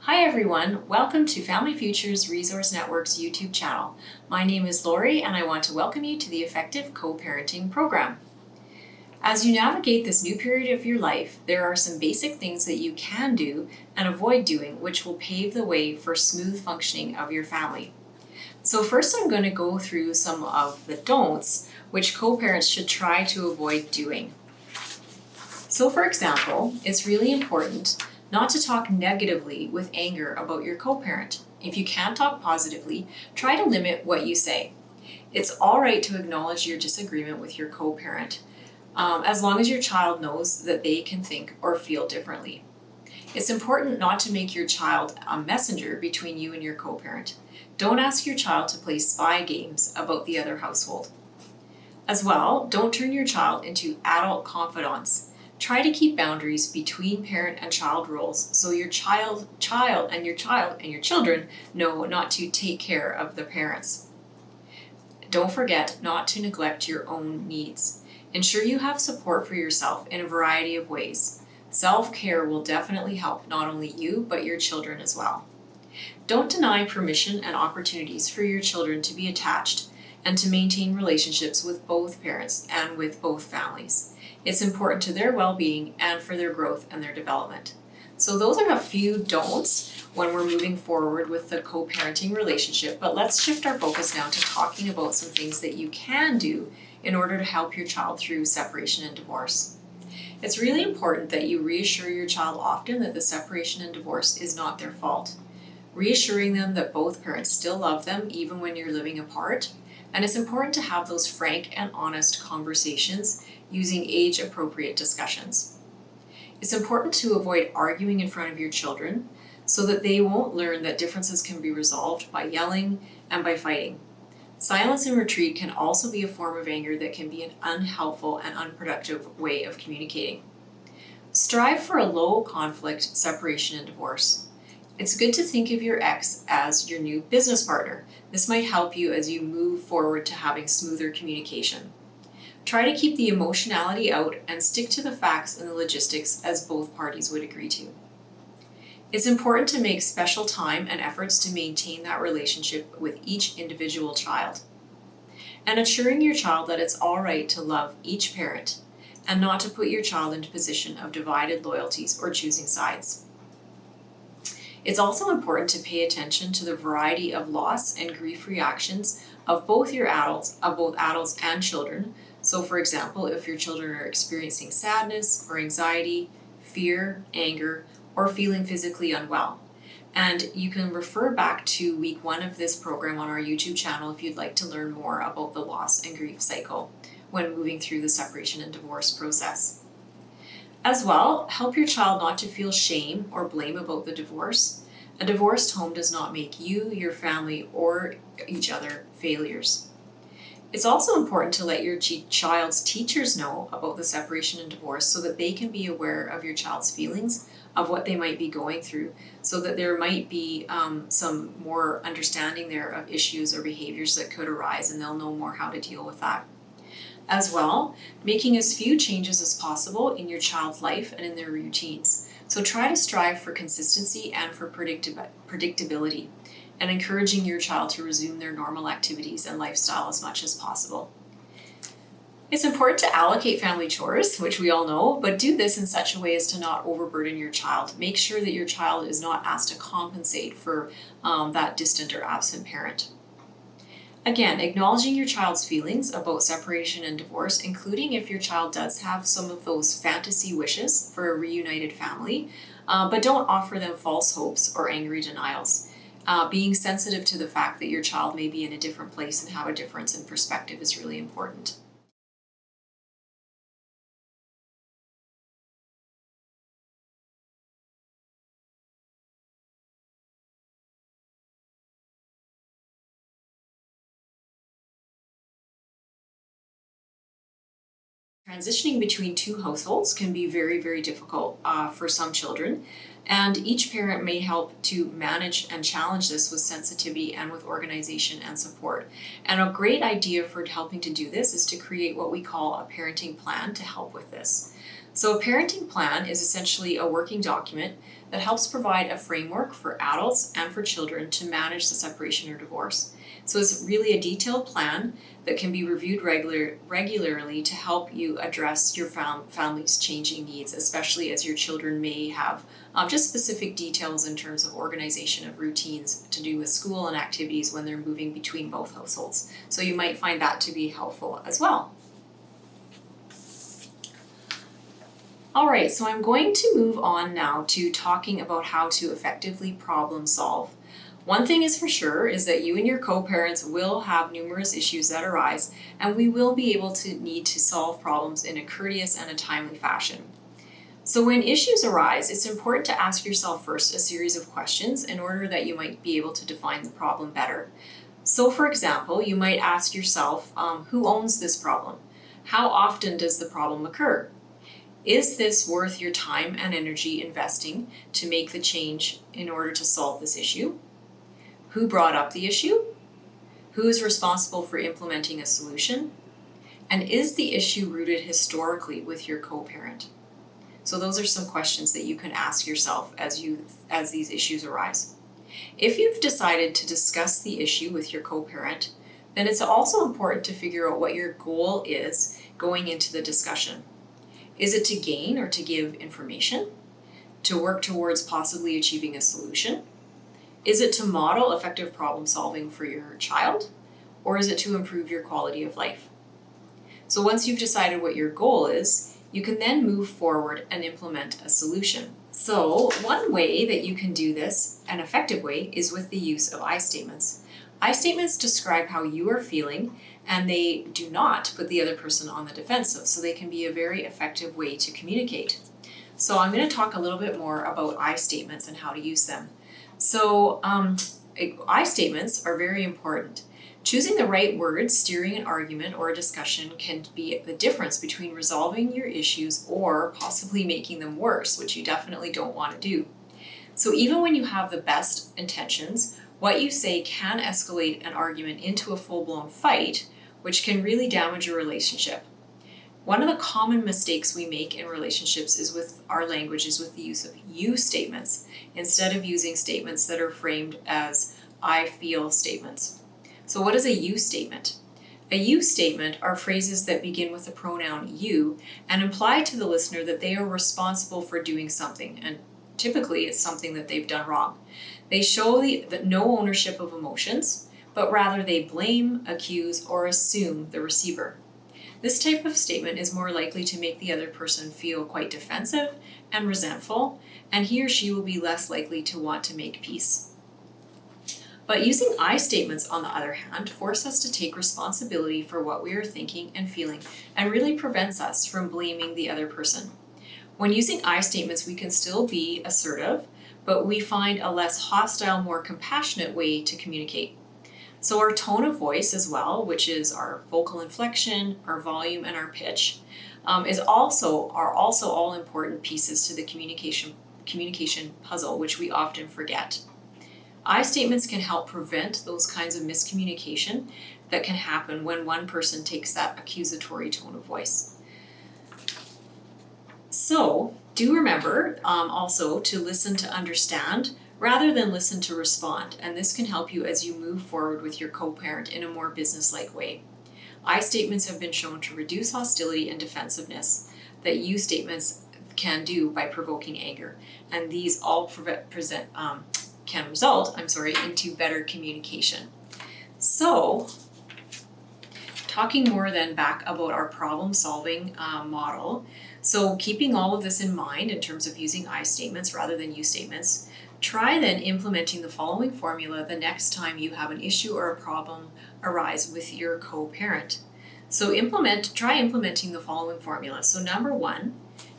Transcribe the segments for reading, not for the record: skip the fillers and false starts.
Hi everyone, welcome to Family Futures Resource Network's YouTube channel. My name is Lori and I want to welcome you to the Effective Co-Parenting Program. As you navigate this new period of your life, there are some basic things that you can do and avoid doing which will pave the way for smooth functioning of your family. So first I'm going to go through some of the don'ts which co-parents should try to avoid doing. So for example, it's really important not to talk negatively with anger about your co-parent. If you can't talk positively, try to limit what you say. It's all right to acknowledge your disagreement with your co-parent, as long as your child knows that they can think or feel differently. It's important not to make your child a messenger between you and your co-parent. Don't ask your child to play spy games about the other household. As well, don't turn your child into adult confidants. Try to keep boundaries between parent and child roles so your child and your children know not to take care of the parents. Don't forget not to neglect your own needs. Ensure you have support for yourself in a variety of ways. Self-care will definitely help not only you, but your children as well. Don't deny permission and opportunities for your children to be attached and to maintain relationships with both parents and with both families. It's important to their well-being and for their growth and their development. So those are a few don'ts when we're moving forward with the co-parenting relationship, but let's shift our focus now to talking about some things that you can do in order to help your child through separation and divorce. It's really important that you reassure your child often that the separation and divorce is not their fault. Reassuring them that both parents still love them even when you're living apart, and it's important to have those frank and honest conversations using age-appropriate discussions. It's important to avoid arguing in front of your children so that they won't learn that differences can be resolved by yelling and by fighting. Silence and retreat can also be a form of anger that can be an unhelpful and unproductive way of communicating. Strive for a low conflict separation and divorce. It's good to think of your ex as your new business partner. This might help you as you move forward to having smoother communication. Try to keep the emotionality out and stick to the facts and the logistics as both parties would agree to. It's important to make special time and efforts to maintain that relationship with each individual child. And assuring your child that it's all right to love each parent and not to put your child into a position of divided loyalties or choosing sides. It's also important to pay attention to the variety of loss and grief reactions of both adults and children. So for example, if your children are experiencing sadness or anxiety, fear, anger, or feeling physically unwell. And you can refer back to week 1 of this program on our YouTube channel if you'd like to learn more about the loss and grief cycle when moving through the separation and divorce process. As well, help your child not to feel shame or blame about the divorce. A divorced home does not make you, your family, or each other failures. It's also important to let your child's teachers know about the separation and divorce so that they can be aware of your child's feelings, of what they might be going through, so that there might be some more understanding there of issues or behaviors that could arise, and they'll know more how to deal with that. As well, making as few changes as possible in your child's life and in their routines. So try to strive for consistency and for predictability, and encouraging your child to resume their normal activities and lifestyle as much as possible. It's important to allocate family chores, which we all know, but do this in such a way as to not overburden your child. Make sure that your child is not asked to compensate for that distant or absent parent. Again, acknowledging your child's feelings about separation and divorce, including if your child does have some of those fantasy wishes for a reunited family, but don't offer them false hopes or angry denials. Being sensitive to the fact that your child may be in a different place and have a difference in perspective is really important. Transitioning between two households can be very, very difficult for some children, and each parent may help to manage and challenge this with sensitivity and with organization and support. And a great idea for helping to do this is to create what we call a parenting plan to help with this. So a parenting plan is essentially a working document that helps provide a framework for adults and for children to manage the separation or divorce. So it's really a detailed plan that can be reviewed regularly to help you address your family's changing needs, especially as your children may have just specific details in terms of organization of routines to do with school and activities when they're moving between both households. So you might find that to be helpful as well. All right, so I'm going to move on now to talking about how to effectively problem solve. One thing is for sure is that you and your co-parents will have numerous issues that arise, and we will be able to need to solve problems in a courteous and a timely fashion. So when issues arise, it's important to ask yourself first a series of questions in order that you might be able to define the problem better. So for example, you might ask yourself, who owns this problem? How often does the problem occur? Is this worth your time and energy investing to make the change in order to solve this issue? Who brought up the issue? Who is responsible for implementing a solution? And is the issue rooted historically with your co-parent? So those are some questions that you can ask yourself as these issues arise. If you've decided to discuss the issue with your co-parent, then it's also important to figure out what your goal is going into the discussion. Is it to gain or to give information? To work towards possibly achieving a solution? Is it to model effective problem solving for your child? Or is it to improve your quality of life? So once you've decided what your goal is, you can then move forward and implement a solution. So one way that you can do this, an effective way, is with the use of I statements. I statements describe how you are feeling, and they do not put the other person on the defensive, so they can be a very effective way to communicate. So I'm going to talk a little bit more about I statements and how to use them. So I statements are very important. Choosing the right words steering an argument or a discussion can be the difference between resolving your issues or possibly making them worse, which you definitely don't want to do. So even when you have the best intentions, what you say can escalate an argument into a full-blown fight, which can really damage your relationship. One of the common mistakes we make in relationships is with our language is with the use of you statements instead of using statements that are framed as I feel statements. So what is a you statement? A you statement are phrases that begin with the pronoun you and imply to the listener that they are responsible for doing something, and typically it's something that they've done wrong. They show that no ownership of emotions, but rather they blame, accuse, or assume the receiver. This type of statement is more likely to make the other person feel quite defensive and resentful, and he or she will be less likely to want to make peace. But using I statements, on the other hand, force us to take responsibility for what we are thinking and feeling, and really prevents us from blaming the other person. When using I statements, we can still be assertive, but we find a less hostile, more compassionate way to communicate. So our tone of voice as well, which is our vocal inflection, our volume, and our pitch, are also all important pieces to the communication puzzle, which we often forget. I statements can help prevent those kinds of miscommunication that can happen when one person takes that accusatory tone of voice. So do remember also to listen to understand rather than listen to respond, and this can help you as you move forward with your co-parent in a more business-like way. I statements have been shown to reduce hostility and defensiveness that you statements can do by provoking anger, and these all can result into better communication. So, talking more then back about our problem-solving model, so keeping all of this in mind in terms of using I statements rather than you statements, try then implementing the following formula the next time you have an issue or a problem arise with your co-parent. So try implementing the following formula. So number 1,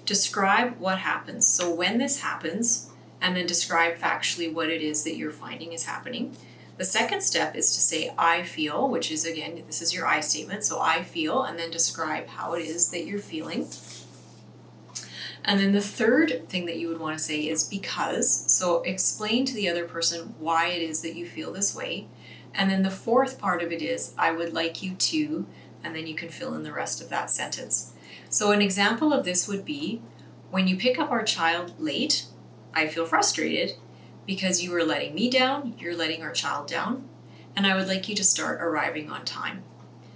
describe what happens. So when this happens, and then describe factually what it is that you're finding is happening. The second step is to say, I feel, which is, again, this is your I statement. So I feel, and then describe how it is that you're feeling. And then the third thing that you would want to say is because. So explain to the other person why it is that you feel this way. And then the fourth part of it is, I would like you to, and then you can fill in the rest of that sentence. So an example of this would be when you pick up our child late, I feel frustrated because you are letting me down, you're letting our child down, and I would like you to start arriving on time.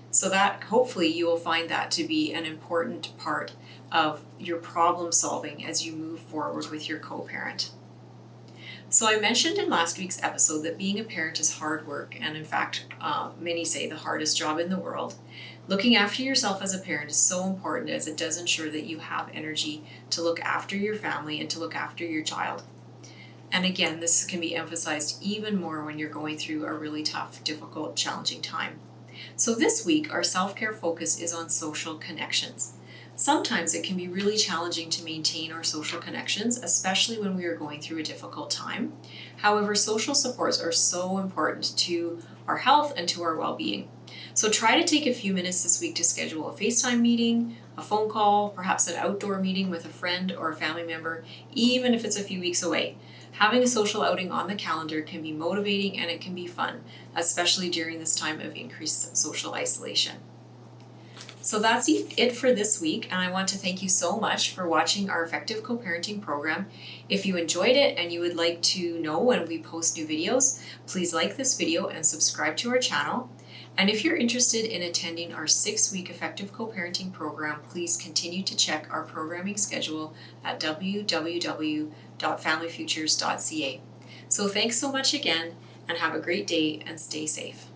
So that hopefully you will find that to be an important part of your problem solving as you move forward with your co-parent. So I mentioned in last week's episode that being a parent is hard work, and in fact, many say the hardest job in the world. Looking after yourself as a parent is so important as it does ensure that you have energy to look after your family and to look after your child. And again, this can be emphasized even more when you're going through a really tough, difficult, challenging time. So this week, our self-care focus is on social connections. Sometimes it can be really challenging to maintain our social connections, especially when we are going through a difficult time. However, social supports are so important to our health and to our well-being. So try to take a few minutes this week to schedule a FaceTime meeting, a phone call, perhaps an outdoor meeting with a friend or a family member, even if it's a few weeks away. Having a social outing on the calendar can be motivating and it can be fun, especially during this time of increased social isolation. So that's it for this week, and I want to thank you so much for watching our Effective Co-Parenting program. If you enjoyed it and you would like to know when we post new videos, please like this video and subscribe to our channel. And if you're interested in attending our 6-week Effective Co-Parenting program, please continue to check our programming schedule at www.familyfutures.ca. So thanks so much again, and have a great day and stay safe.